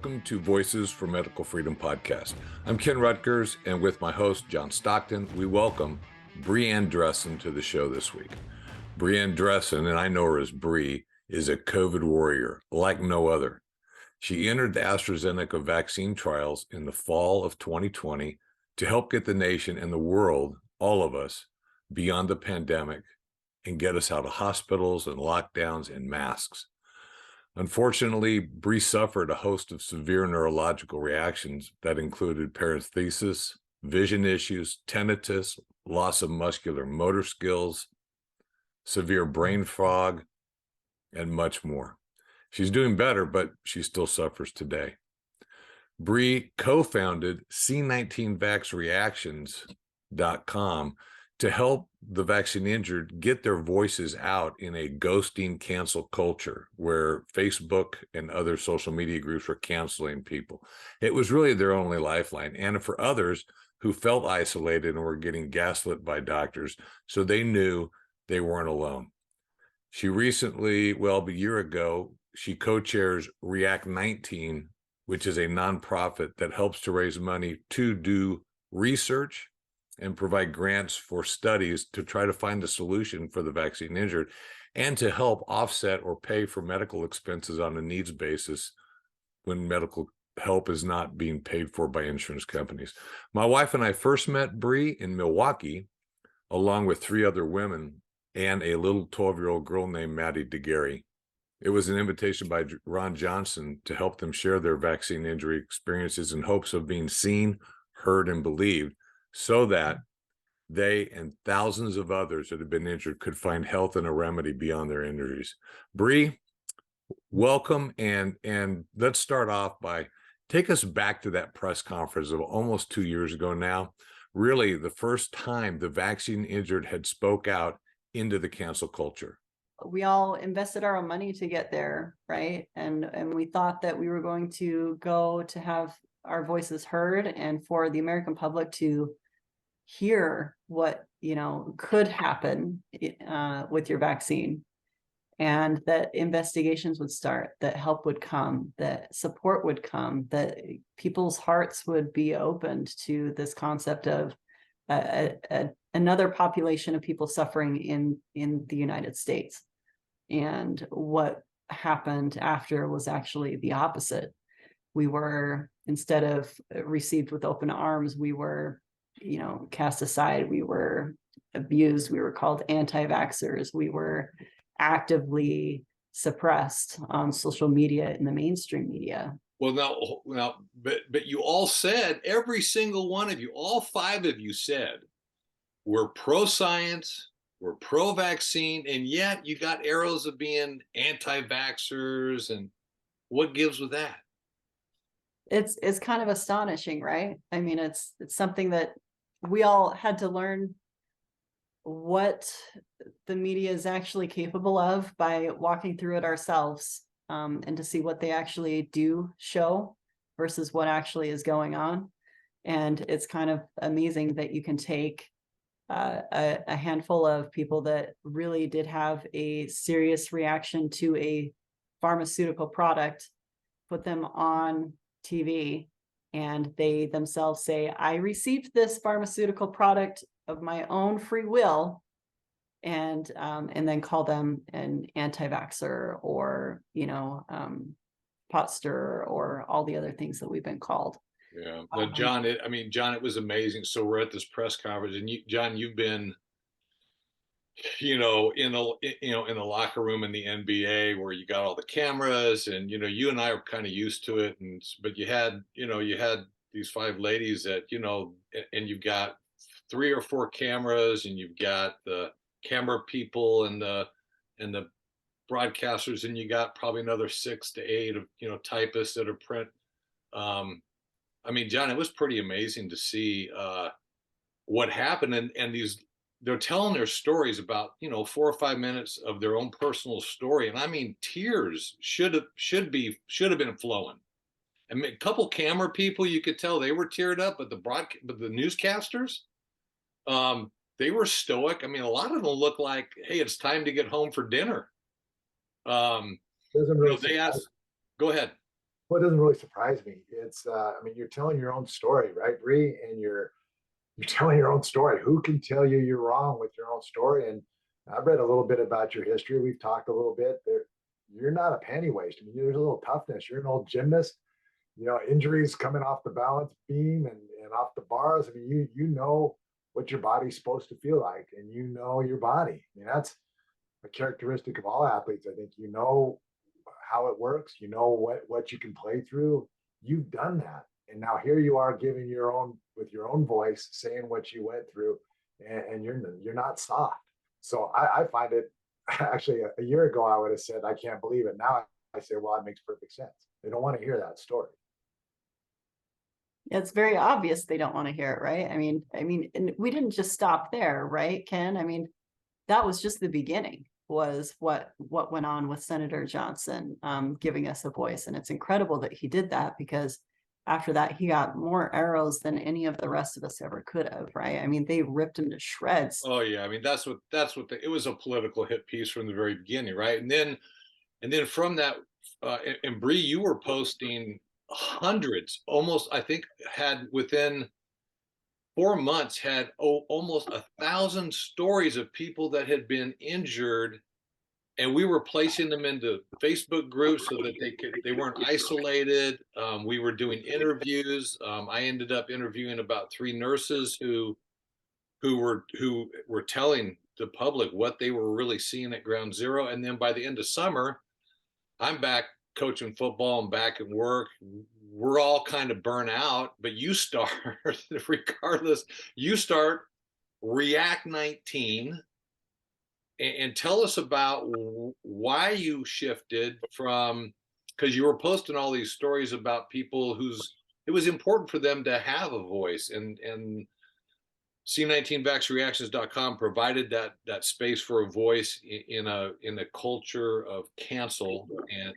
welcome to Voices for Medical Freedom podcast. I'm Ken Ruettgers, and with my host, John Stockton, we welcome Briane Dressen to the show this week. Briane Dressen, and I know her as Bree, is a COVID warrior like no other. She entered the Astra-Zeneca vaccine trials in the fall of 2020 to help get the nation and the world, all of us, beyond the pandemic and get us out of hospitals and lockdowns and masks. Unfortunately, Bree suffered a host of severe neurological reactions that included paresthesia, vision issues, tinnitus, loss of muscular motor skills, severe brain fog, and much more. She's doing better, but she still suffers today. Bree co-founded C19vaxreactions.com to help the vaccine injured get their voices out in a ghosting cancel culture where Facebook and other social media groups were canceling people. It was really their only lifeline. And for others who felt isolated and were getting gaslit by doctors, so they knew they weren't alone. She recently, a year ago, she co-chairs React 19, which is a nonprofit that helps to raise money to do research and provide grants for studies to try to find a solution for the vaccine injured and to help offset or pay for medical expenses on a needs basis when medical help is not being paid for by insurance companies. My wife and I first met Bree in Milwaukee, along with 3 other women and a little 12-year-old girl named Maddie DeGarry. It was an invitation by Ron Johnson to help them share their vaccine injury experiences in hopes of being seen, heard, and believed, so that they and thousands of others that have been injured could find health and a remedy beyond their injuries. Bree, welcome, and let's start off by take us back to that press conference of almost 2 years ago now. Really, the first time the vaccine injured had spoke out into the cancel culture. We all invested our own money to get there, right? And we thought that we were going to go to have our voices heard and for the American public to hear what could happen with your vaccine, and that investigations would start, that help would come, that support would come, that people's hearts would be opened to this concept of another population of people suffering in the United States. And what happened after was actually the opposite. We were, instead of received with open arms, we were cast aside, we were abused, we were called anti-vaxxers, we were actively suppressed on social media, in the mainstream media. Well, but you all said, every single one of you, all 5 of you said, we're pro-science, we're pro-vaccine, and yet you got arrows of being anti-vaxxers, and what gives with that? It's kind of astonishing, right? I mean, it's something that we all had to learn what the media is actually capable of by walking through it ourselves, and to see what they actually do show versus what actually is going on. And it's kind of amazing that you can take a handful of people that really did have a serious reaction to a pharmaceutical product, put them on TV, and they themselves say, I received this pharmaceutical product of my own free will, and then call them an anti-vaxxer or pot stirrer or all the other ththings that we've been called. Yeah, but John, it was amazing. So we're at this press conference, and John, you've been, in the locker room in the NBA where you got all the cameras, and you and I are kind of used to it, but you had these 5 ladies that and you've got 3 or 4 cameras, and you've got the camera people and the broadcasters, and you got probably another 6 to 8 of typists that are print. John, it was pretty amazing to see what happened, and they're telling their stories about 4 or 5 minutes of their own personal story, and tears should have been flowing. A couple camera people, you could tell they were teared up, but the newscasters, they were stoic. A lot of them look like, hey, it's time to get home for dinner. They asked. Go ahead. Well, it doesn't really surprise me. It's, I mean, you're telling your own story, right, Bree? And you're telling your own story. Who can tell you you're wrong with your own story? And I've read a little bit about your history. We've talked a little bit. You're not a penny waste. I mean, there's a little toughness. You're an old gymnast. You know, injuries coming off the balance beam and off the bars. I mean, you know what your body's supposed to feel like, and you know your body. I mean, that's a characteristic of all athletes. I think you know how it works. You know what you can play through. You've done that, and now here you are giving your own with your own voice, saying what you went through, and you're not soft. So I find it actually a year ago I would have said I can't believe it. Now I say, well, it makes perfect sense. They don't want to hear that story. It's very obvious they don't want to hear it, right? And we didn't just stop there, right, Ken? I mean, that was just the beginning, was what went on with Senator Johnson, giving us a voice. And it's incredible that he did that, because after that, he got more arrows than any of the rest of us ever could have, right? I mean, they ripped him to shreds. Oh yeah, I mean it was a political hit piece from the very beginning, right? And then from that, and Bree, you were posting hundreds, almost I think had within 4 months had almost 1,000 stories of people that had been injured, and we were placing them into Facebook groups so that they weren't isolated. We were doing interviews. I ended up interviewing about 3 nurses who were telling the public what they were really seeing at ground zero. And then by the end of summer, I'm back coaching football and back at work. We're all kind of burnt out, but you start, regardless, you start React 19, and tell us about why you shifted from, because you were posting all these stories about people whose it was important for them to have a voice, and C19vaxreactions.com provided that space for a voice in a culture of cancel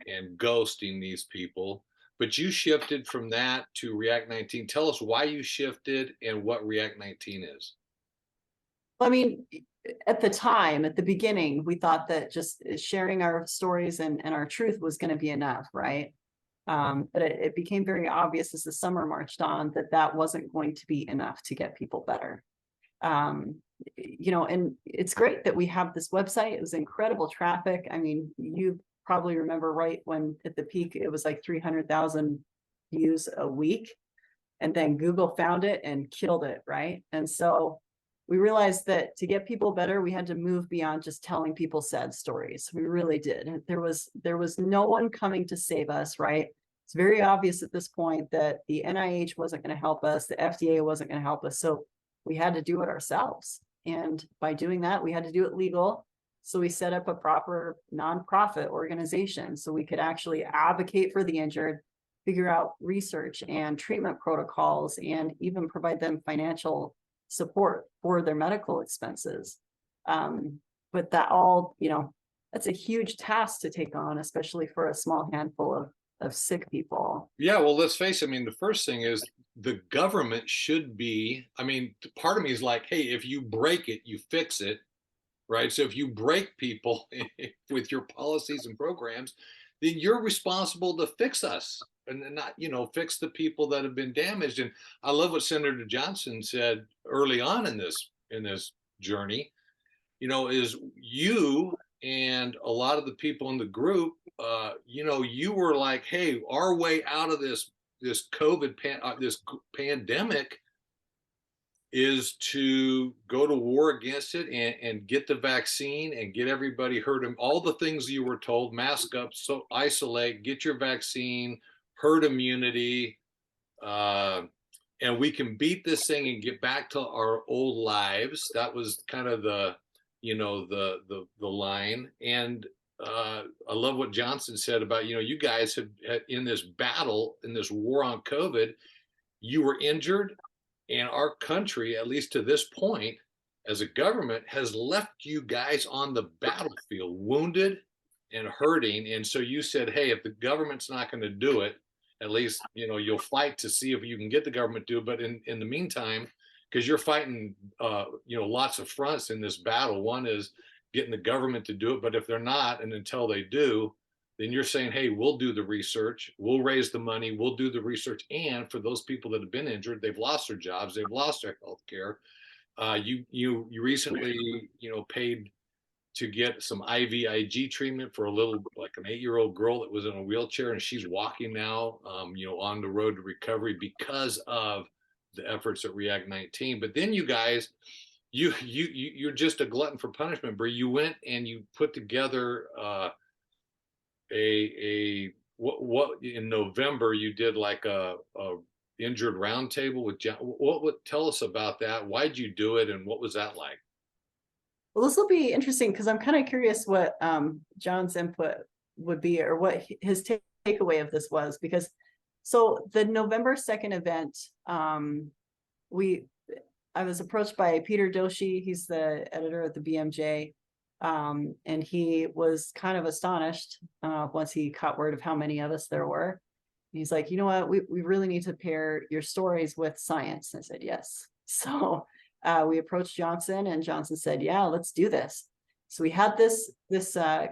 and ghosting these people. But you shifted from that to React 19. Tell us why you shifted and what React 19 is. I mean, at the time, at the beginning, we thought that just sharing our stories and our truth was going to be enough, right? But it became very obvious as the summer marched on that that wasn't going to be enough to get people better. And it's great that we have this website. It was incredible traffic. I mean, you probably remember right when at the peak, it was like 300,000 views a week. And then Google found it and killed it, right? And so we realized that to get people better, we had to move beyond just telling people sad stories. We really did. There was no one coming to save us, right? It's very obvious at this point that the NIH wasn't going to help us, the FDA wasn't going to help us. So we had to do it ourselves. And by doing that, we had to do it legal. So we set up a proper nonprofit organization so we could actually advocate for the injured, figure out research and treatment protocols, and even provide them financial support for their medical expenses. But that all, that's a huge task to take on, especially for a small handful of sick people. Yeah, well, let's face it. I mean, the first thing is the government should be, I mean, part of me is like, hey, if you break it, you fix it, right? So if you break people with your policies and programs, then you're responsible to fix us and not, fix the people that have been damaged. And I love what Senator Johnson said early on in this journey, is you and a lot of the people in the group, you were like, hey, our way out of this COVID this pandemic is to go to war against it and get the vaccine and get everybody herd them. All the things you were told: mask up, so isolate, get your vaccine, herd immunity, and we can beat this thing and get back to our old lives. That was kind of the line. And I love what Johnson said about, you guys have in this battle, in this war on COVID, you were injured, and our country, at least to this point, as a government, has left you guys on the battlefield, wounded and hurting. And so you said, hey, if the government's not going to do it, at least, you'll fight to see if you can get the government to do it. But in the meantime, because you're fighting, lots of fronts in this battle. One is getting the government to do it, but if they're not, and until they do, then you're saying, hey, we'll do the research, we'll raise the money, we'll do the research. And for those people that have been injured, they've lost their jobs, they've lost their health care. You recently, paid to get some IVIG treatment for a little, like an 8-year-old girl that was in a wheelchair, and she's walking now, on the road to recovery because of the efforts at React 19. But then you guys, you're just a glutton for punishment, Bree. You went and you put together what in November you did like a injured roundtable with John. What would tell us about that? Why'd you do it, and what was that like? Well, this will be interesting because I'm kind of curious what John's input would be, or what his takeaway of this was, because so the November 2nd event, I was approached by Peter Doshi. He's the editor at the BMJ. And he was kind of astonished once he caught word of how many of us there were. He's like, you know what, we really need to pair your stories with science. I said, yes. So we approached Johnson, and Johnson said, yeah, let's do this. So we had this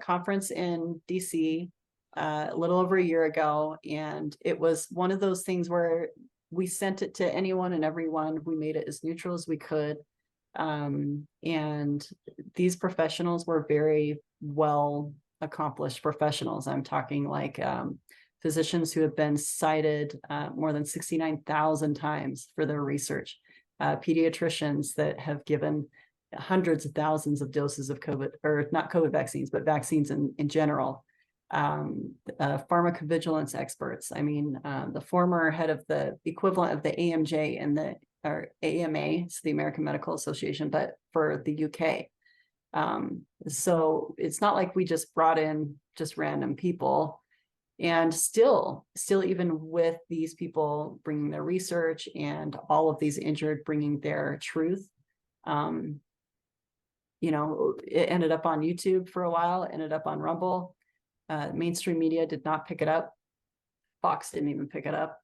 conference in DC a little over a year ago, and it was one of those things where we sent it to anyone and everyone. We made it as neutral as we could. And these professionals were very well accomplished professionals. I'm talking like physicians who have been cited more than 69,000 times for their research, pediatricians that have given hundreds of thousands of doses of COVID, or not COVID vaccines, but vaccines in general, pharmacovigilance experts. I mean, the former head of the equivalent of the AMJ and the or AMA, it's the American Medical Association, but for the UK. So it's not like we just brought in just random people. And still even with these people bringing their research and all of these injured bringing their truth, it ended up on YouTube for a while, ended up on Rumble. Mainstream media did not pick it up. Fox didn't even pick it up.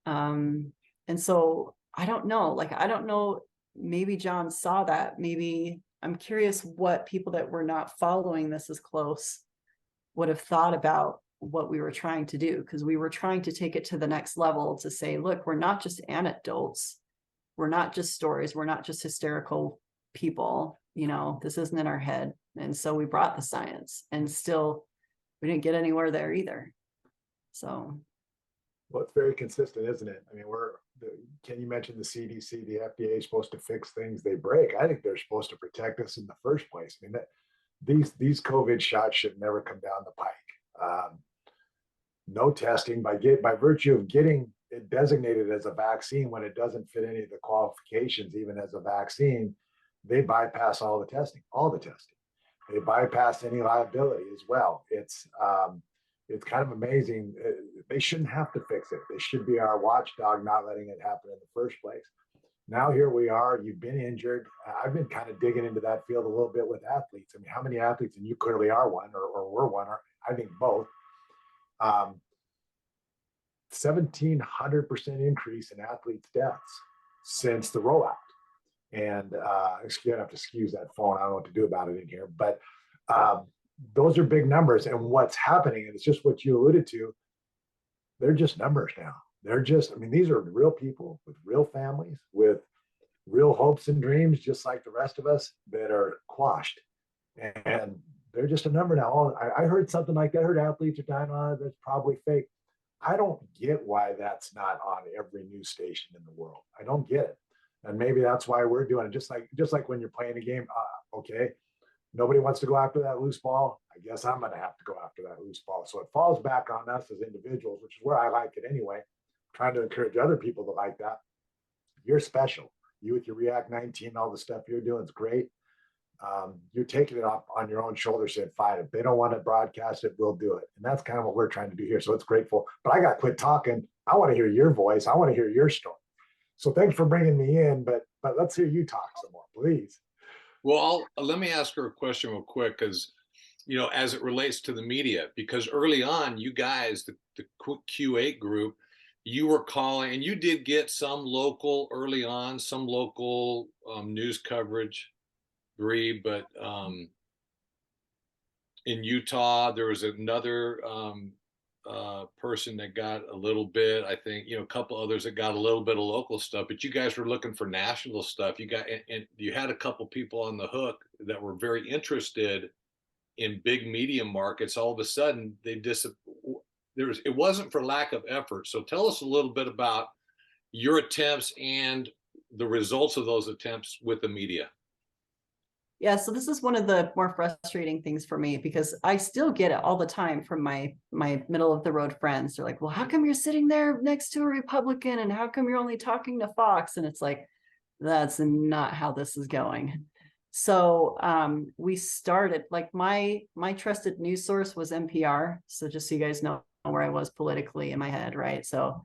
And so I don't know, maybe John saw that. Maybe I'm curious what people that were not following this as close would have thought about what we were trying to do, because we were trying to take it to the next level to say, look, we're not just anecdotes. We're not just stories. We're not just hysterical people. This isn't in our head. And so we brought the science, and still we didn't get anywhere there either. So. Well, it's very consistent, isn't it? I mean, Ken, you mentioned the CDC, the FDA is supposed to fix things they break. I think they're supposed to protect us in the first place. I mean, these COVID shots should never come down the pike. No testing by virtue of getting it designated as a vaccine when it doesn't fit any of the qualifications, even as a vaccine, they bypass all the testing. They bypass any liability as well. It's kind of amazing. They shouldn't have to fix it. They should be our watchdog, not letting it happen in the first place. Now here we are, you've been injured. I've been kind of digging into that field a little bit with athletes. I mean, how many athletes, and you clearly are one, or were one, or I think both, 1,700% increase in athletes' deaths since the rollout. And you have to excuse that phone. I don't know what to do about it in here, but those are big numbers. And what's happening, and it's just what you alluded to, they're just numbers now. These are real people with real families, with real hopes and dreams, just like the rest of us, that are quashed. And they're just a number now. I heard something like that. I heard athletes are dying on it. That's probably fake. I don't get why that's not on every news station in the world. I don't get it. And maybe that's why we're doing it. Just like when you're playing a game, okay, nobody wants to go after that loose ball. I guess I'm going to have to go after that loose ball. So it falls back on us as individuals, which is where I like it anyway. Trying to encourage other people to like that. You're special. You with your React 19, all the stuff you're doing is great. You're taking it up on your own shoulders, saying, fine, if they don't want to broadcast it, we'll do it. And that's kind of what we're trying to do here. So it's grateful. But I got to quit talking. I want to hear your voice. I want to hear your story. So thanks for bringing me in, but let's hear you talk some more, please. Well, let me ask her a question real quick, because, as it relates to the media, because early on, you guys, the Q8 group, you were calling, and you did get some local news coverage, Bree, but in Utah, there was another person that got a little bit. I think, you know, a couple others that got a little bit of local stuff. But you guys were looking for national stuff. You got, and you had a couple people on the hook that were very interested in big media markets. All of a sudden, it wasn't for lack of effort. So tell us a little bit about your attempts and the results of those attempts with the media. Yeah, so this is one of the more frustrating things for me, because I still get it all the time from my middle of the road friends. They're like, well, how come you're sitting there next to a Republican, and how come you're only talking to Fox? And it's like, that's not how this is going. So we started, like, my trusted news source was NPR. So just so you guys know where I was politically in my head, right? So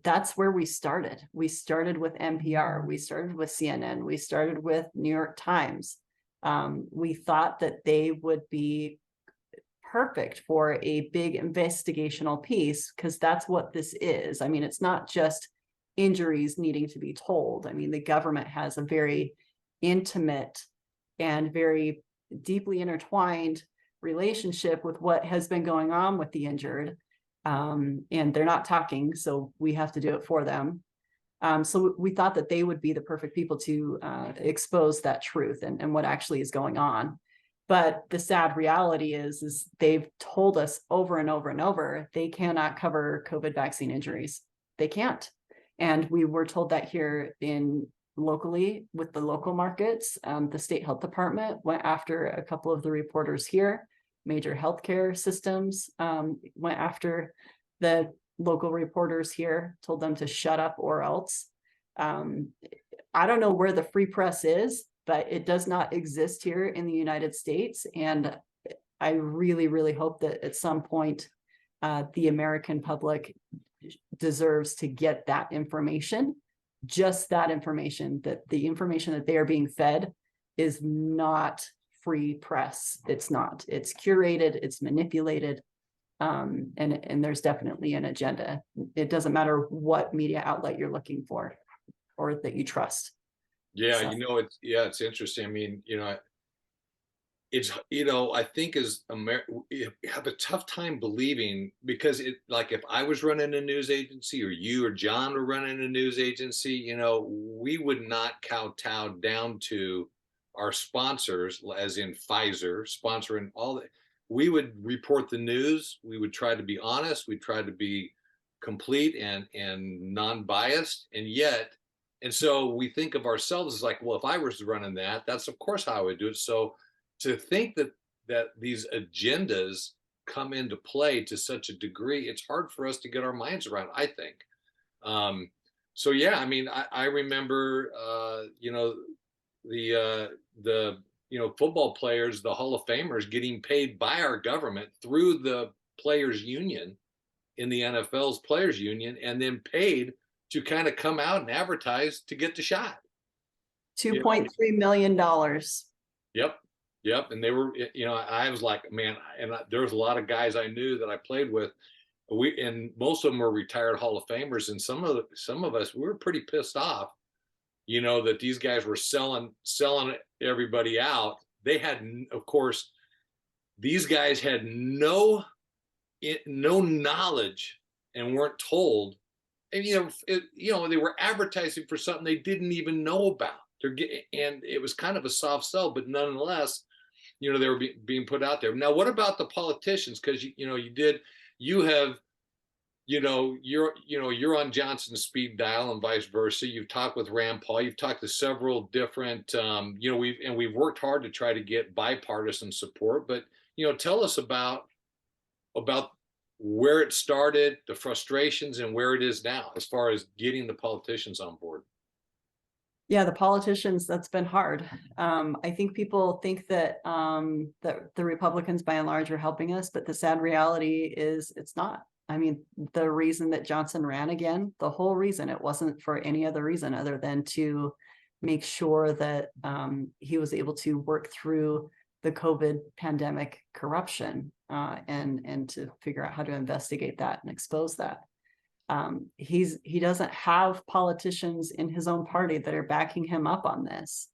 that's where we started. We started with NPR, we started with CNN, we started with New York Times. We thought that they would be perfect for a big investigational piece, because that's what this is. I mean, it's not just injuries needing to be told. I mean, the government has a very intimate and very deeply intertwined relationship with what has been going on with the injured. And they're not talking, so we have to do it for them. So we thought that they would be the perfect people to expose that truth and what actually is going on. But the sad reality is they've told us over and over and over, they cannot cover COVID vaccine injuries. They can't. And we were told that here locally with the local markets. The state health department went after a couple of the reporters here. Major healthcare systems went after the local reporters here, told them to shut up or else. I don't know where the free press is, but it does not exist here in the United States. And I really, really hope that at some point the American public deserves to get that information, just that information, that the information that they are being fed is not free press. It's not. It's curated, it's manipulated, and there's definitely an agenda. It doesn't matter what media outlet you're looking for or that you trust. Yeah, So. you know, it's interesting. I mean, you know, it's, you know, I think as you have a tough time believing, because it, like, if I was running a news agency, or you or John were running a news agency, you know, we would not kowtow down to our sponsors, as in Pfizer sponsoring all that. We would report the news. We would try to be honest. We try to be complete and non-biased. And so we think of ourselves as like, well, if I was running that, that's of course how I would do it. So to think that these agendas come into play to such a degree, it's hard for us to get our minds around, I think. So yeah, I mean, I remember, you know, the you know, football players, the Hall of Famers, getting paid by our government through the players union in the NFL's players union, and then paid to kind of come out and advertise to get the shot. $2.3 million. Yep. Yep. And they were, you know, I was like, man, and there was a lot of guys I knew that I played with. And most of them were retired Hall of Famers. And some of us, we were pretty pissed off, you know, that these guys were selling everybody out. They had, of course, these guys had no knowledge and weren't told. And, you know, they were advertising for something they didn't even know about. And it was kind of a soft sell, but nonetheless, you know, they were being put out there. Now, what about the politicians? Because you're on Johnson's speed dial and vice versa. You've talked with Rand Paul. You've talked to several different, we've worked hard to try to get bipartisan support. But, you know, tell us about where it started, the frustrations, and where it is now as far as getting the politicians on board. Yeah, the politicians, that's been hard. I think people think that that the Republicans by and large are helping us, but the sad reality is it's not. I mean, the reason that Johnson ran again, the whole reason, it wasn't for any other reason other than to make sure that he was able to work through the COVID pandemic corruption and to figure out how to investigate that and expose that. He doesn't have politicians in his own party that are backing him up on this.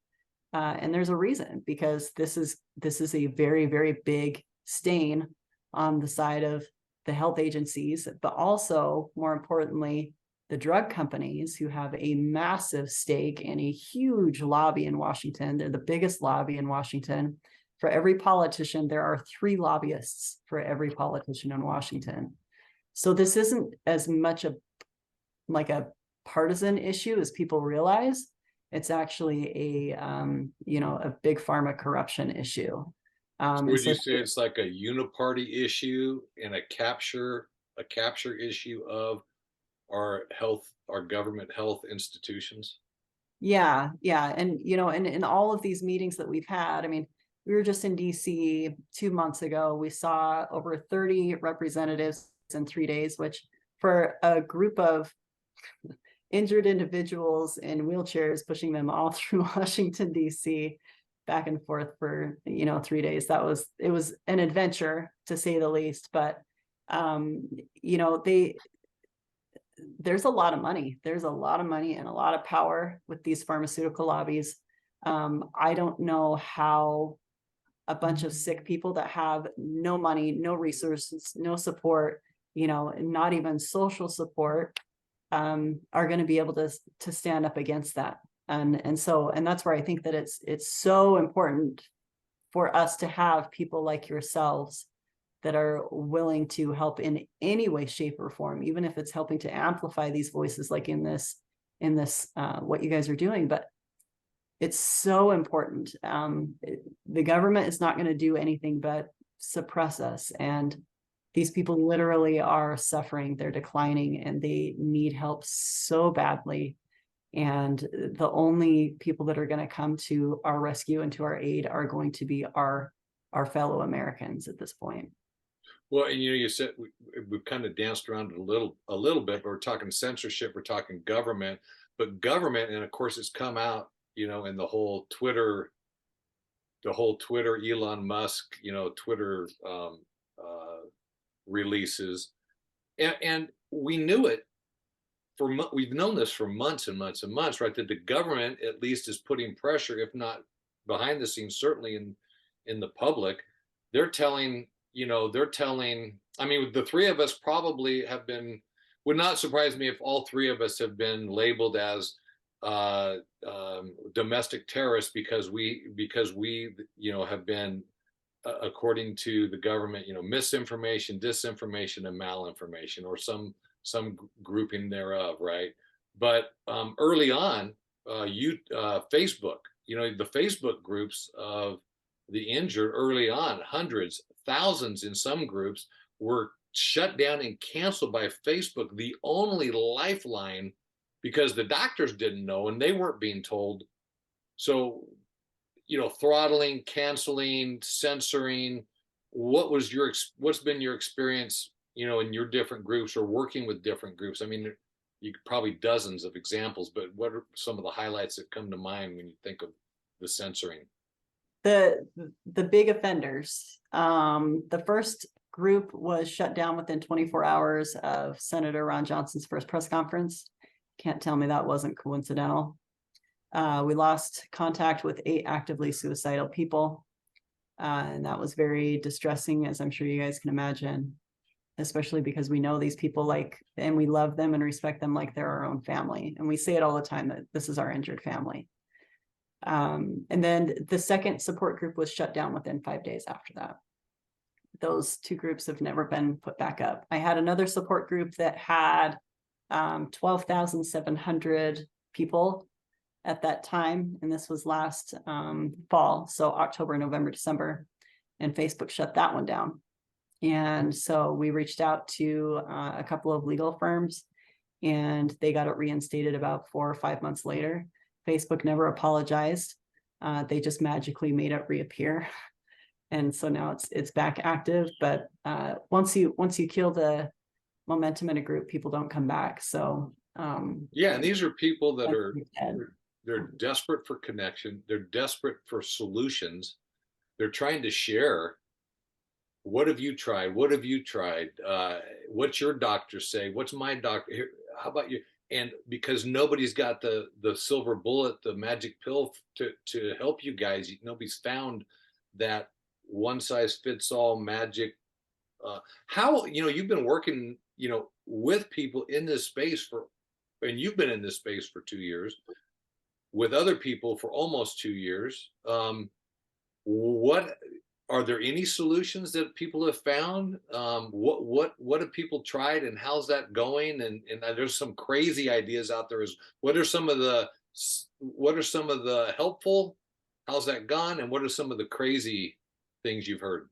And there's a reason, because this is a very, very big stain on the side of the health agencies, but also, more importantly, the drug companies, who have a massive stake and a huge lobby in Washington. They're the biggest lobby in Washington. For every politician, there are 3 lobbyists for every politician in Washington. So this isn't as much like a partisan issue as people realize. It's actually a big pharma corruption issue. Would you say it's like a uniparty issue and a capture issue of our government health institutions? Yeah. And, in all of these meetings that we've had, I mean, we were just in DC 2 months ago. We saw over 30 representatives in 3 days, which for a group of injured individuals in wheelchairs, pushing them all through Washington, DC, back and forth for 3 days, it was an adventure, to say the least. But there's a lot of money. There's a lot of money and a lot of power with these pharmaceutical lobbies. I don't know how a bunch of sick people that have no money, no resources, no support, not even social support, are going to be able to stand up against that. And that's where I think that it's so important for us to have people like yourselves that are willing to help in any way, shape, or form, even if it's helping to amplify these voices, like in this what you guys are doing. But it's so important. The government is not going to do anything but suppress us, and these people literally are suffering. They're declining, and they need help so badly. And the only people that are going to come to our rescue and to our aid are going to be our fellow Americans at this point. Well, and you said we've kind of danced around it a little bit, but we're talking censorship, we're talking government, but government, and of course it's come out, in the whole Twitter Elon Musk, Twitter releases, and we knew it we've known this for months and months and months, right? That the government at least is putting pressure, if not behind the scenes, certainly in the public. They're telling, I mean, the 3 of us probably would not surprise me if all 3 of us have been labeled as domestic terrorists because we have been, according to the government, misinformation, disinformation, and malinformation, or some grouping thereof, right? But early on, Facebook, the Facebook groups of the injured early on, hundreds, thousands in some groups, were shut down and canceled by Facebook, the only lifeline, because the doctors didn't know and they weren't being told. So, throttling, canceling, censoring. What's been your experience, in your different groups or working with different groups? I mean, you probably dozens of examples, but what are some of the highlights that come to mind when you think of the censoring? The big offenders. The first group was shut down within 24 hours of Senator Ron Johnson's first press conference. Can't tell me that wasn't coincidental. We lost contact with 8 actively suicidal people. And that was very distressing, as I'm sure you guys can imagine, especially because we know these people and we love them and respect them like they're our own family. And we say it all the time that this is our injured family. And then the second support group was shut down within 5 days after that. Those 2 groups have never been put back up. I had another support group that had 12,700 people at that time, and this was last fall, so October, November, December, and Facebook shut that one down. And so we reached out to a couple of legal firms, and they got it reinstated about 4 or 5 months later. Facebook never apologized. They just magically made it reappear. And so now it's back active. But once you kill the momentum in a group, people don't come back. So yeah, and these are people that they're desperate for connection. They're desperate for solutions. They're trying to share. What have you tried? What have you tried? What's your doctor say? What's my doctor? How about you? and because nobody's got the silver bullet, the magic pill to help you guys. Nobody's found that one size fits all magic. How, you've been working, with people in this space and you've been in this space for 2 years, with other people for almost 2 years. What are there any solutions that people have found? What have people tried, and how's that going? And there's some crazy ideas out there. What are some of the helpful? How's that gone? And what are some of the crazy things you've heard?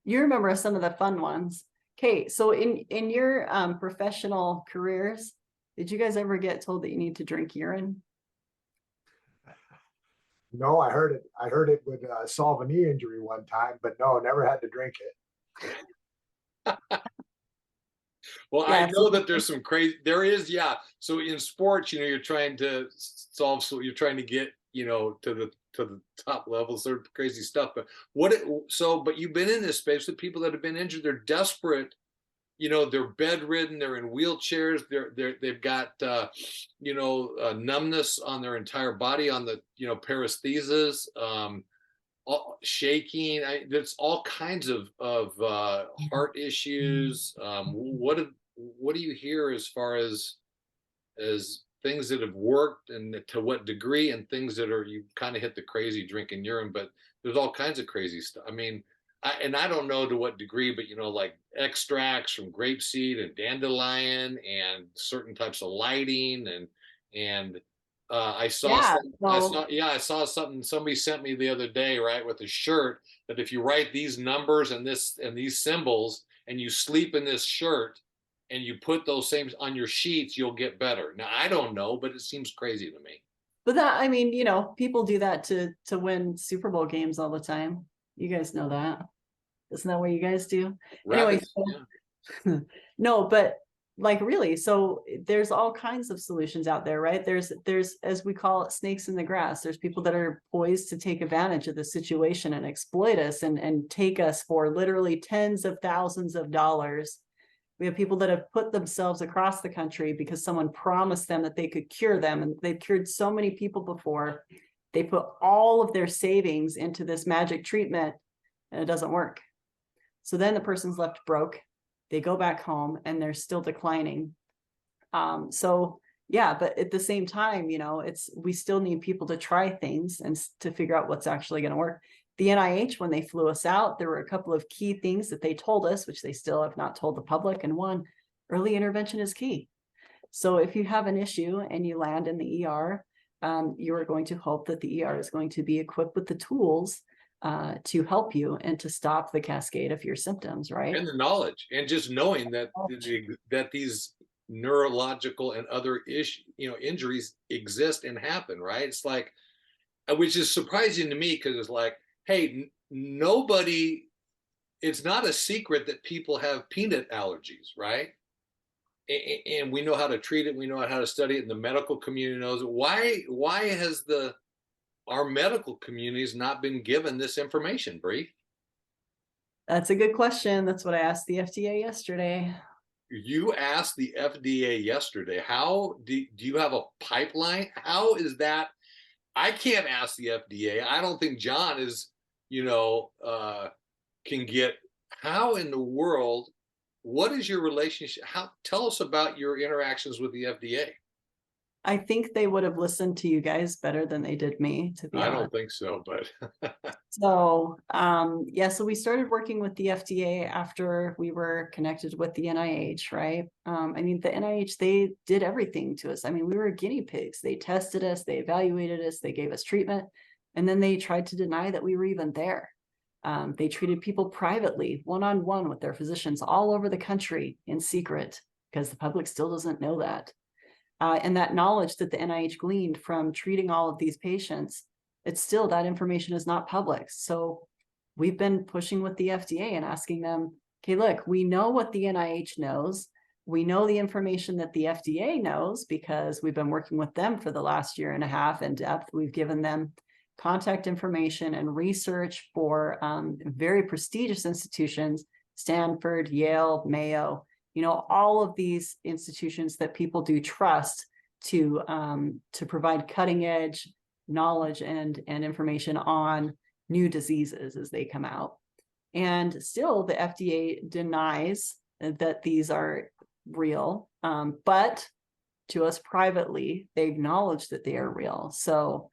You remember some of the fun ones. Okay, so in your professional careers, did you guys ever get told that you need to drink urine? No, I heard it. I heard it would solve a knee injury one time, but no, never had to drink it. Well, Yeah, I know that there's some crazy, there is, yeah. So in sports, you're trying to solve, so you're trying to get, to the top levels, there's crazy stuff. But but you've been in this space with people that have been injured, they're desperate, they're bedridden, they're in wheelchairs, they've got numbness on their entire body, on the paresthesias, shaking. There's all kinds of heart issues. What do you hear as far as things that have worked, and to what degree, and things that are, you kind of hit the crazy drinking urine, but there's all kinds of crazy stuff. I mean, I don't know to what degree, but like extracts from grapeseed and dandelion and certain types of lighting, and I saw yeah. I saw something somebody sent me the other day, right, with a shirt, that if you write these numbers and these symbols, and you sleep in this shirt, and you put those same on your sheets, you'll get better. Now, I don't know, but it seems crazy to me. But that, I mean, people do that to win Super Bowl games all the time. You guys know that. Isn't that what you guys do? Anyway, Yeah. no, but like really, so there's all kinds of solutions out there, right? There's, as we call it, snakes in the grass. There's people that are poised to take advantage of the situation and exploit us and take us for literally tens of thousands of dollars. We have people that have put themselves across the country because someone promised them that they could cure them, and they've cured so many people before. They put all of their savings into this magic treatment, and it doesn't work. So then the person's left broke. They go back home and they're still declining. So yeah, but at the same time, we still need people to try things and to figure out what's actually going to work. The NIH, when they flew us out, there were a couple of key things that they told us, which they still have not told the public. And one, early intervention is key. So if you have an issue and you land in the ER, you are going to hope that the ER is going to be equipped with the tools to help you and to stop the cascade of your symptoms, right? And the knowledge, and just knowing that these neurological and other injuries exist and happen, right? It's like, which is surprising to me, because it's like, hey, nobody, it's not a secret that people have peanut allergies, right? And we know how to treat it, we know how to study it, and the medical community knows it. Why has our medical communities not been given this information, Bree? That's a good question. That's what I asked the FDA yesterday. You asked the FDA yesterday. How do you have a pipeline? How is that? I can't ask the FDA. I don't think John is, can get. How in the world? What is your relationship? Tell us about your interactions with the FDA. I think they would have listened to you guys better than they did me, to be honest. I don't think so, but so yeah, so we started working with the FDA after we were connected with the NIH, right? I mean, the NIH, they did everything to us. I mean, we were guinea pigs. They tested us, they evaluated us, they gave us treatment, and then they tried to deny that we were even there. They treated people privately, one-on-one with their physicians all over the country in secret, because the public still doesn't know that. And that knowledge that the NIH gleaned from treating all of these patients, it's still, that information is not public. So we've been pushing with the FDA and asking them, okay, look, we know what the NIH knows. We know the information that the FDA knows because we've been working with them for the last year and a half in depth. We've given them contact information and research for very prestigious institutions, Stanford, Yale, Mayo, all of these institutions that people do trust to provide cutting edge knowledge and information on new diseases as they come out. And still the FDA denies that these are real, but to us privately, they acknowledge that they are real. So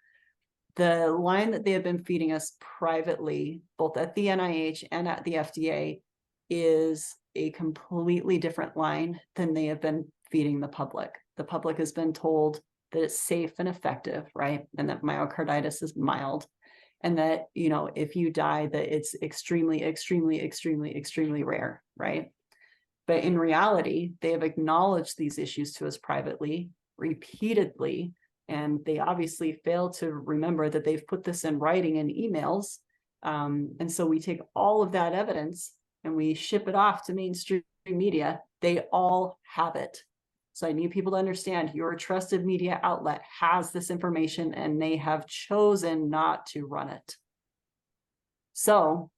the line that they have been feeding us privately, both at the NIH and at the FDA, is a completely different line than they have been feeding the public. The public has been told that it's safe and effective, right? And that myocarditis is mild. And that, if you die, that it's extremely, extremely, extremely, extremely rare, right? But in reality, they have acknowledged these issues to us privately, repeatedly, and they obviously fail to remember that they've put this in writing in emails. And so we take all of that evidence and we ship it off to mainstream media. They all have it. So I need people to understand your trusted media outlet has this information and they have chosen not to run it. So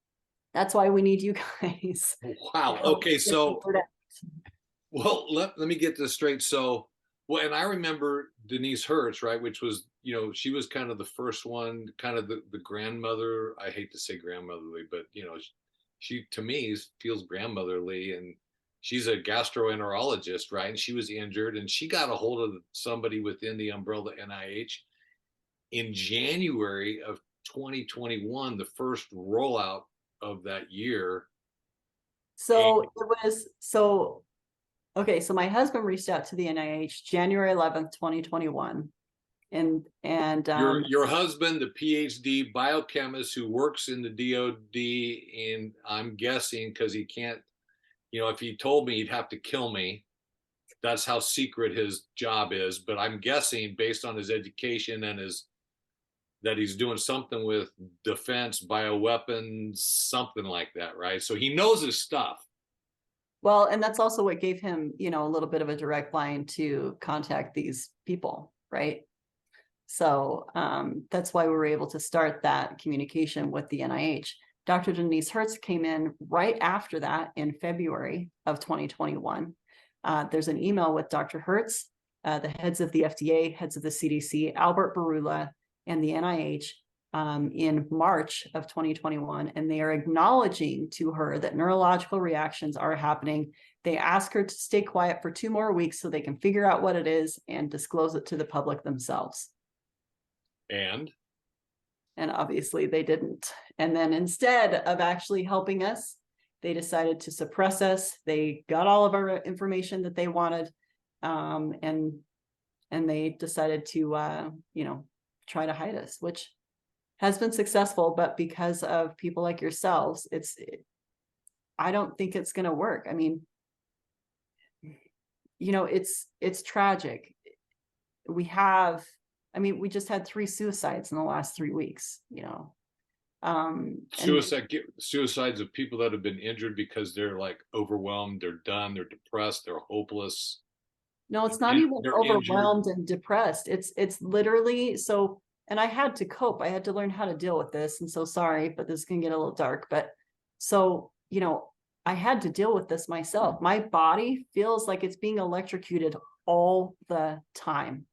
that's why we need you guys. Wow. Okay. So, well, let me get this straight. So, well, and I remember Denise Hertz, right? Which was, she was kind of the first one, kind of the grandmother. I hate to say grandmotherly, but, she to me feels grandmotherly, and she's a gastroenterologist, right? And she was injured and she got a hold of somebody within the umbrella NIH in January of 2021, the first rollout of that year. So it was, okay, so my husband reached out to the NIH January 11th, 2021. And your husband, the PhD biochemist who works in the DOD, and I'm guessing because he can't, if he told me he'd have to kill me, that's how secret his job is. But I'm guessing based on his education and that he's doing something with defense, bioweapons, something like that, right? So he knows his stuff. Well, and that's also what gave him, a little bit of a direct line to contact these people, right? So that's why we were able to start that communication with the NIH. Dr. Denise Hertz came in right after that in February of 2021. There's an email with Dr. Hertz, the heads of the FDA, heads of the CDC, Albert Bourla, and the NIH in March of 2021, and they are acknowledging to her that neurological reactions are happening. They ask her to stay quiet for 2 more weeks so they can figure out what it is and disclose it to the public themselves. And obviously they didn't. And then instead of actually helping us, they decided to suppress us. They got all of our information that they wanted, and they decided to try to hide us, which has been successful, but because of people like yourselves, I don't think it's going to work. I mean, it's tragic. We just had 3 suicides in the last 3 weeks, suicides of people that have been injured because they're like overwhelmed, they're done, they're depressed, they're hopeless. No, it's not even overwhelmed and depressed. It's literally so. And I had to cope. I had to learn how to deal with this. And so sorry, but this can get a little dark. But so, I had to deal with this myself. My body feels like it's being electrocuted all the time.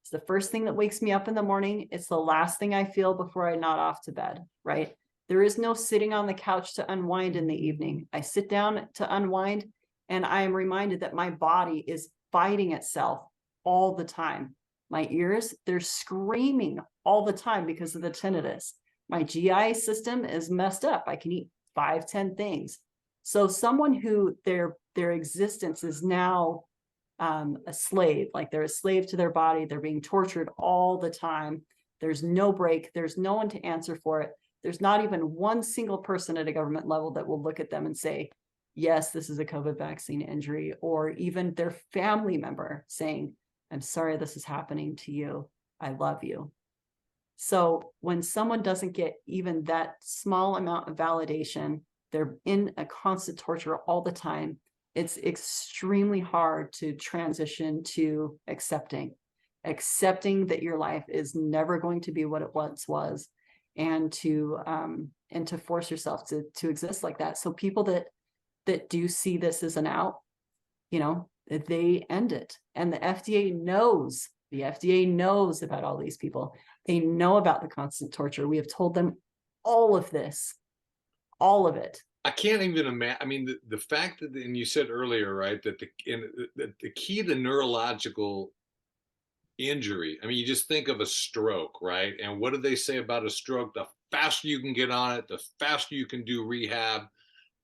It's the first thing that wakes me up in the morning. It's the last thing I feel before I nod off to bed, right? There is no sitting on the couch to unwind in the evening. I sit down to unwind and I am reminded that my body is fighting itself all the time. My ears, they're screaming all the time because of the tinnitus. My GI system is messed up. I can eat 5-10 things. So someone who their existence is now a slave, like they're a slave to their body, they're being tortured all the time. There's no break. There's no one to answer for it. There's not even one single person at a government level that will look at them and say, yes, this is a COVID vaccine injury, or even their family member saying, I'm sorry this is happening to you. I love you. So when someone doesn't get even that small amount of validation, they're in a constant torture all the time. It's extremely hard to transition to accepting that your life is never going to be what it once was, and to force yourself to exist like that. So people that do see this as an out, that they end it. And the FDA knows about all these people. They know about the constant torture. We have told them all of this, all of it. I can't even imagine. I mean, the fact that, and you said earlier, right, that the key to neurological injury. I mean, you just think of a stroke, right? And what do they say about a stroke? The faster you can get on it, the faster you can do rehab,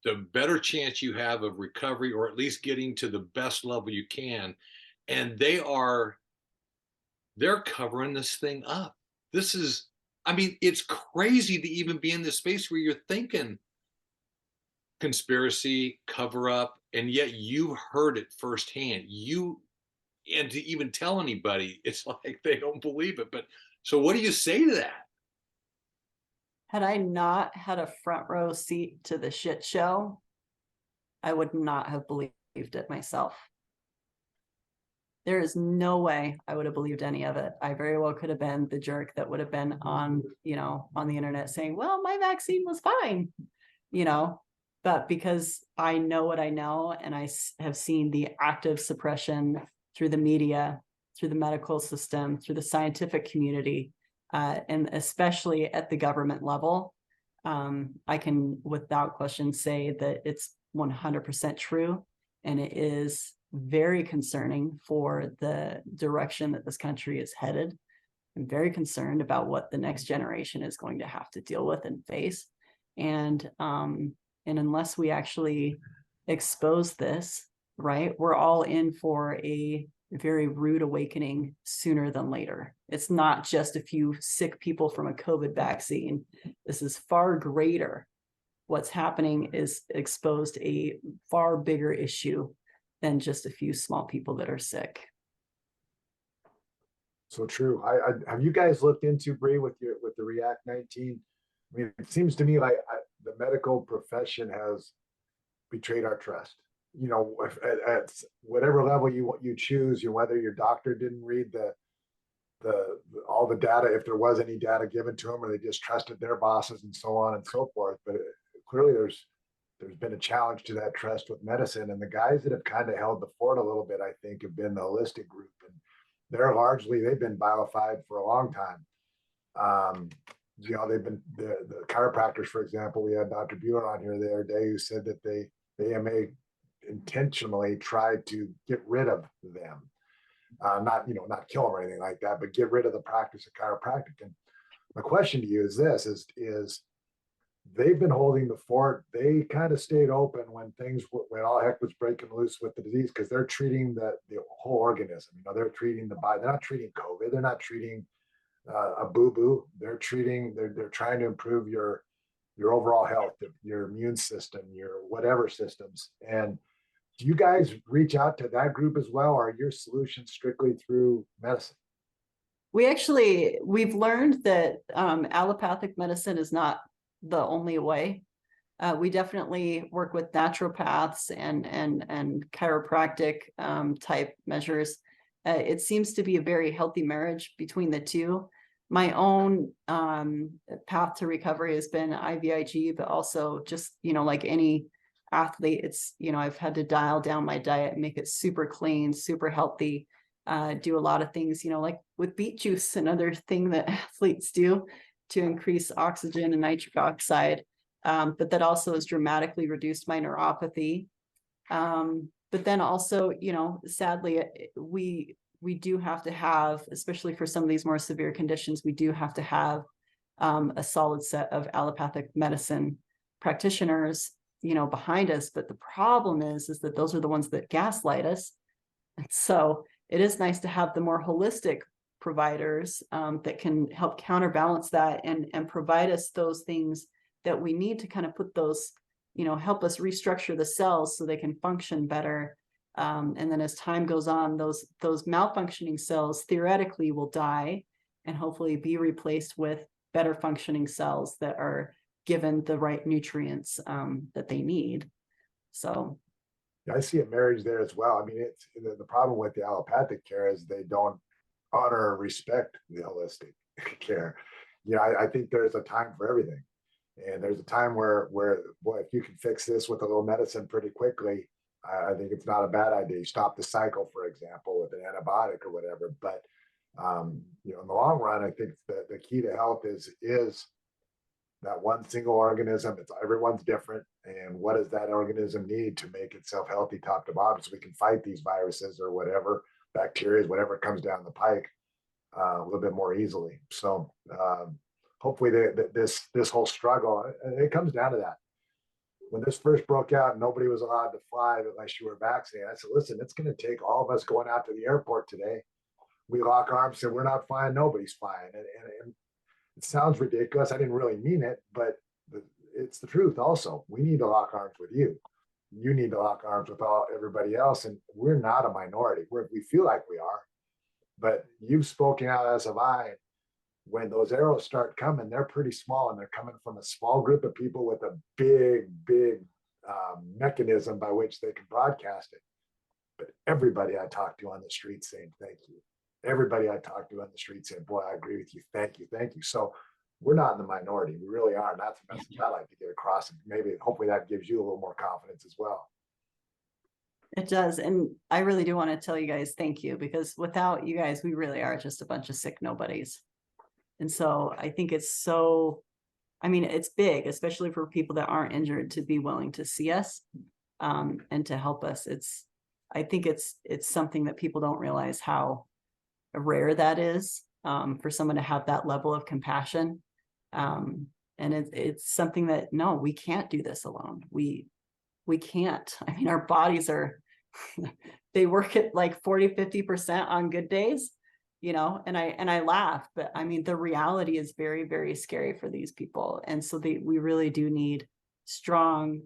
the better chance you have of recovery, or at least getting to the best level you can. And they're covering this thing up. This is, I mean, it's crazy to even be in this space where you're thinking conspiracy, cover up, and yet you heard it firsthand. And to even tell anybody, it's like they don't believe it. But so what do you say to that? Had I not had a front row seat to the shit show, I would not have believed it myself. There is no way I would have believed any of it. I very well could have been the jerk that would have been on the internet saying, well, my vaccine was fine, but because I know what I know, and I have seen the active suppression through the media, through the medical system, through the scientific community, and especially at the government level, I can without question say that it's 100% true. And it is very concerning for the direction that this country is headed. I'm very concerned about what the next generation is going to have to deal with and face. And unless we actually expose this, right, we're all in for a very rude awakening sooner than later. It's not just a few sick people from a COVID vaccine. This is far greater. What's happening is exposed a far bigger issue than just a few small people that are sick. So true. I have you guys looked into, Bree, with the React 19? I mean, it seems to me like the medical profession has betrayed our trust. At whatever level you choose, whether your doctor didn't read all the data, if there was any data given to them, or they just trusted their bosses and so on and so forth. But clearly, there's been a challenge to that trust with medicine, and the guys that have kind of held the fort a little bit, I think, have been the holistic group, and they've been biofide for a long time. They've been the chiropractors, for example. We had Dr. Bueller on here the other day who said that the AMA intentionally tried to get rid of them, not kill them or anything like that, but get rid of the practice of chiropractic. And my question to you is this: is they've been holding the fort. They kind of stayed open when when all heck was breaking loose with the disease, because they're treating the whole organism. They're treating the body. They're not treating COVID. They're not treating a boo-boo. They're trying to improve your overall health, your immune system, your whatever systems. And do you guys reach out to that group as well, or are your solutions strictly through medicine? We've learned that allopathic medicine is not the only way. We definitely work with naturopaths and chiropractic type measures. It seems to be a very healthy marriage between the two. My own path to recovery has been IVIG, but also just, like any athlete, it's, I've had to dial down my diet and make it super clean, super healthy, do a lot of things, like with beet juice, another thing that athletes do to increase oxygen and nitric oxide. But that also has dramatically reduced my neuropathy. But then also, sadly, we do have to have, especially for some of these more severe conditions, we do have to have a solid set of allopathic medicine practitioners, behind us. But the problem is that those are the ones that gaslight us. And so it is nice to have the more holistic providers that can help counterbalance that and provide us those things that we need to kind of put those, help us restructure the cells so they can function better. And then as time goes on, those malfunctioning cells theoretically will die and hopefully be replaced with better functioning cells that are given the right nutrients that they need. So yeah, I see a marriage there as well. I mean, it's the problem with the allopathic care is they don't honor or respect the holistic care. I think there's a time for everything. And there's a time where boy, if you can fix this with a little medicine pretty quickly, I think it's not a bad idea. You stop the cycle, for example, with an antibiotic or whatever. But you know, in the long run, I think the key to health is that one single organism. It's everyone's different, and what does that organism need to make itself healthy, top to bottom, so we can fight these viruses or whatever bacteria, whatever comes down the pike, a little bit more easily. So hopefully, this whole struggle, it comes down to that. When this first broke out, nobody was allowed to fly unless you were vaccinated. I said, listen, it's going to take all of us going out to the airport today. We lock arms, said, we're not flying, nobody's flying. And it sounds ridiculous. I didn't really mean it, but it's the truth also. We need to lock arms with you. You need to lock arms with everybody else. And we're not a minority. We feel like we are, but you've spoken out, as have I. When those arrows start coming, they're pretty small, and they're coming from a small group of people with a big mechanism by which they can broadcast it. But everybody I talk to on the street saying thank you. Everybody I talk to on the street saying, boy, I agree with you. Thank you. Thank you. So we're not in the minority. We really are. And that's the message I like to get across. And maybe hopefully that gives you a little more confidence as well. It does. And I really do want to tell you guys thank you, because without you guys, we really are just a bunch of sick nobodies. And so I think it's so, I mean, it's big, especially for people that aren't injured, to be willing to see us and to help us. I think it's something that people don't realize how rare that is, for someone to have that level of compassion. And it's something that, no, we can't do this alone. We can't. I mean, our bodies are, they work at like 40-50% on good days. You know, and I laugh, but I mean, the reality is very, very scary for these people. And so we really do need strong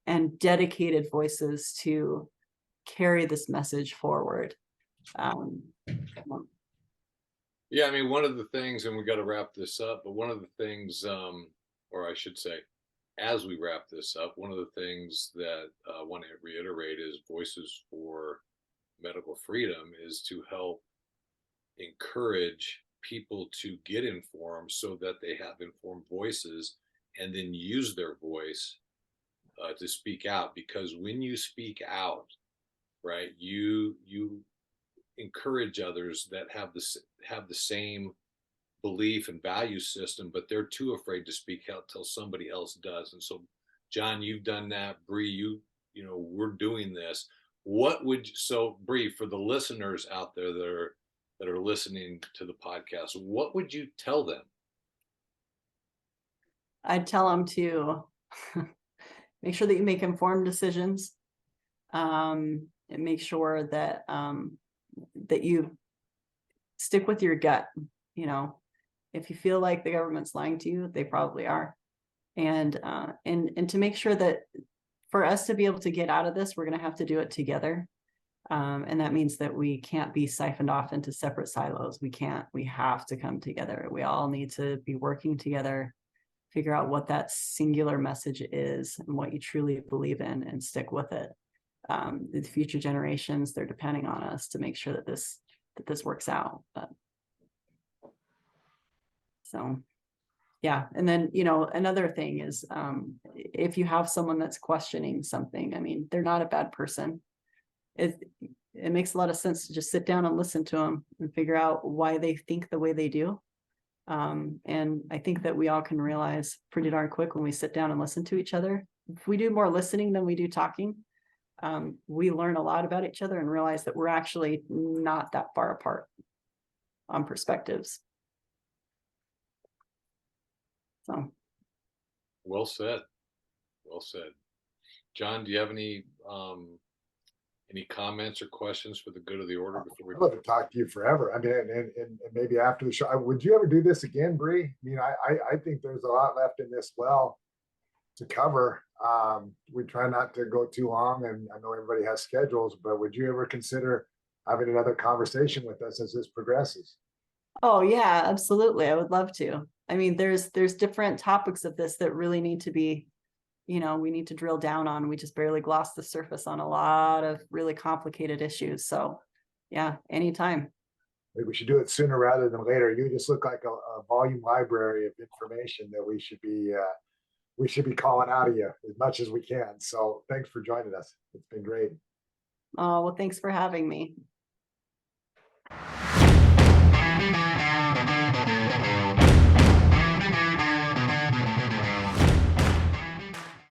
and dedicated voices to carry this message forward. Yeah, I mean, one of the things, and we got to wrap this up, but one of the things, or I should say, as we wrap this up, one of the things that I want to reiterate is Voices for Medical Freedom is to help encourage people to get informed so that they have informed voices, and then use their voice to speak out. Because when you speak out, right, you encourage others that have the same belief and value system, but they're too afraid to speak out till somebody else does. And so, John, you've done that. Bree, you know, we're doing this. So Bree, for the listeners out there that are listening to the podcast, what would you tell them? I'd tell them to make sure that you make informed decisions, and make sure that that you stick with your gut. You know, if you feel like the government's lying to you, they probably are. And to make sure that for us to be able to get out of this, we're going to have to do it together. And that means that we can't be siphoned off into separate silos. We have to come together. We all need to be working together, figure out what that singular message is and what you truly believe in, and stick with it. The future generations, they're depending on us to make sure that this works out. So yeah. And then, you know, another thing is, if you have someone that's questioning something, I mean, they're not a bad person. It makes a lot of sense to just sit down and listen to them and figure out why they think the way they do. And I think that we all can realize pretty darn quick when we sit down and listen to each other. If we do more listening than we do talking, we learn a lot about each other and realize that we're actually not that far apart on perspectives. So. Well said. Well said. John, do you have any comments or questions for the good of the order before we? I'd love to talk to you forever. I mean, and maybe after the show, would you ever do this again, Bree? I mean, I think there's a lot left in this well to cover. We try not to go too long, and I know everybody has schedules, but would you ever consider having another conversation with us as this progresses? Oh yeah, absolutely. I would love to. I mean, there's different topics of this that really need to be, you know, we need to drill down on. We just barely glossed the surface on a lot of really complicated issues. So yeah, anytime. Maybe we should do it sooner rather than later. You just look like a volume library of information that we should be we should be calling out of you as much as we can. So thanks for joining us. It's been great. Oh, well, thanks for having me.